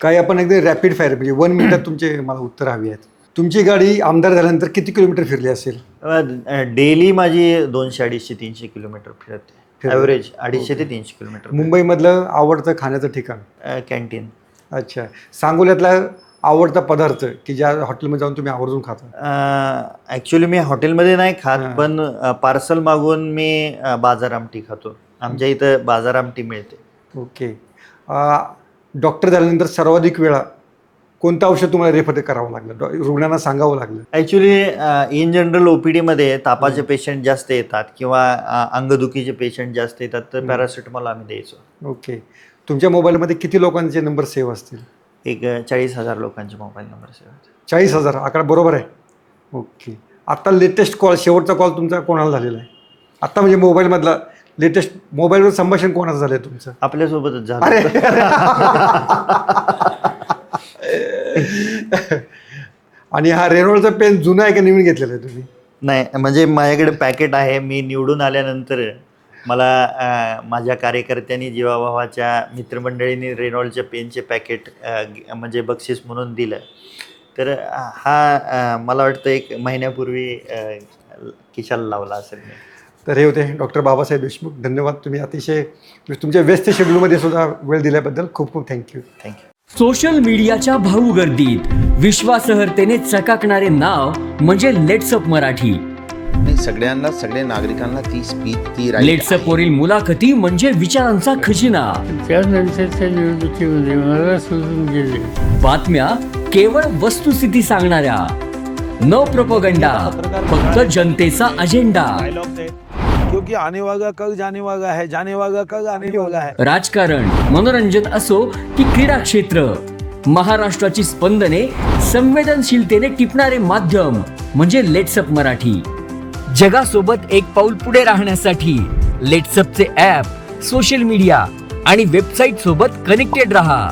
काही आपण अगदी रॅपिड फायर म्हणजे 1 मिनिटात तुमचे मला उत्तर हवी आहेत. तुमची गाडी आमदार झाल्यानंतर किती किलोमीटर फिरली असेल? डेली माझी 200-250-300 किलोमीटर फिरते. ॲव्हरेज 250 ते 300 किलोमीटर. मुंबईमधलं आवडतं खाण्याचं ठिकाण? कॅन्टीन. अच्छा. सांगोल्यातला आवडता पदार्थ की ज्या हॉटेलमध्ये जाऊन तुम्ही आवर्जून खाता? ॲक्च्युली मी हॉटेलमध्ये नाही खात, पण पार्सल मागवून मी बाजार आमटी खातो. आमच्या इथं बाजार आमटी मिळते. ओके. डॉक्टर झाल्यानंतर सर्वाधिक वेळा कोणतं औषध तुम्हाला रेफर करावं लागलं, रुग्णांना सांगावं लागलं? ॲक्च्युली इन जनरल OPD तापाचे पेशंट जास्त येतात किंवा अंगदुखीचे पेशंट जास्त येतात, तर पॅरासिटामॉल आम्ही द्यायचो. ओके. तुमच्या मोबाईलमध्ये किती लोकांचे नंबर सेव्ह असतील? एक 40,000 लोकांचे मोबाईल नंबर सेव्ह आहेत. 40,000 आकडा बरोबर आहे? ओके. आत्ता लेटेस्ट कॉल, शेवटचा कॉल तुमचा कोणाला झालेला आहे आत्ता, म्हणजे मोबाईलमधला लेटेस्ट मोबाईलवर संभाषण कोणाचं झालं आहे तुमचं? आपल्यासोबतच झालं. आणि हा रेनॉल्डचा पेन जुना आहे का नवीन घेतलेला आहे तुम्ही? नाही, म्हणजे माझ्याकडे पॅकेट आहे. मी निवडून आल्यानंतर मला माझ्या कार्यकर्त्यांनी, जीवाभावाच्या मित्रमंडळींनी रेनॉल्डच्या पेनचे पॅकेट म्हणजे बक्षीस म्हणून दिलं. तर हा मला वाटतं 1 महिन्यापूर्वी खिशाला लावला असेल मी. तर हे होते डॉक्टर बाबासाहेब देशमुख. धन्यवाद. तुम्ही अतिशय तुमच्या व्यस्त शेड्यूलमध्ये सुद्धा वेळ दिल्याबद्दल खूप खूप थँक्यू. सोशल मीडियाच्या भाऊ गर्दीत विश्वासार्हतेने चकाकणारे नाव म्हणजे लेट्सअप मराठी. सगळ्यांना, सगळ्या नागरिकांना ती स्पीच, ती लेट्सअप वरील मुलाखती म्हणजे विचारांचा खजिना. त्यानंतरच्या निवडणुकीमध्ये मला सोडून गेले. बातम्या केवळ वस्तुस्थिती सांगणाऱ्या, न प्रोपगंडा, फक्त जनतेचा अजेंडा. क्योंकि आने वाला कल जाने वाला है, जाने वाला कल आने वाला है. राजकारण, मनोरंजन असो की क्रीडा क्षेत्र, महाराष्ट्राची स्पंदने संवेदनशीलतेने टिपणारे माध्यम म्हणजे लेट्सअप मराठी. जगासोबत एक पाऊल पुढे राहण्यासाठी लेट्सअपचे ॲप, सोशल मीडिया आणि वेबसाईट सोबत कनेक्टेड रहा.